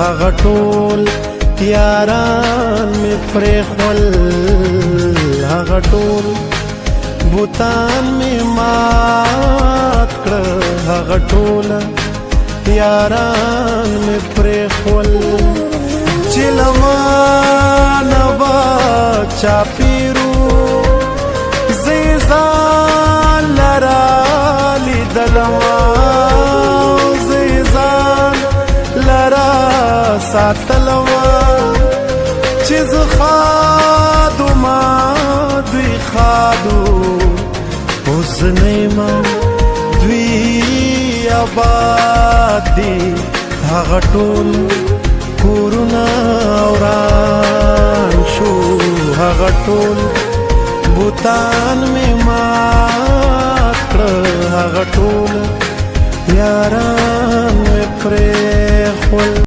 هغه ټول یاران مې پرېښول هغه ټول بوتان مې مات کړه هغه ټول یاران مې پرېښول چې له مانه به چاپېرو زه یې ځان لره لیدلمه زه یې ځان لره ساتلمه چې زه خادو ما دوی خادو اوس زه نه یمه دوی آباد دي هغه ټول کورونه وران شو هغه ټول بوتان مې مات کړه هغه ټول یاران مې پرېښول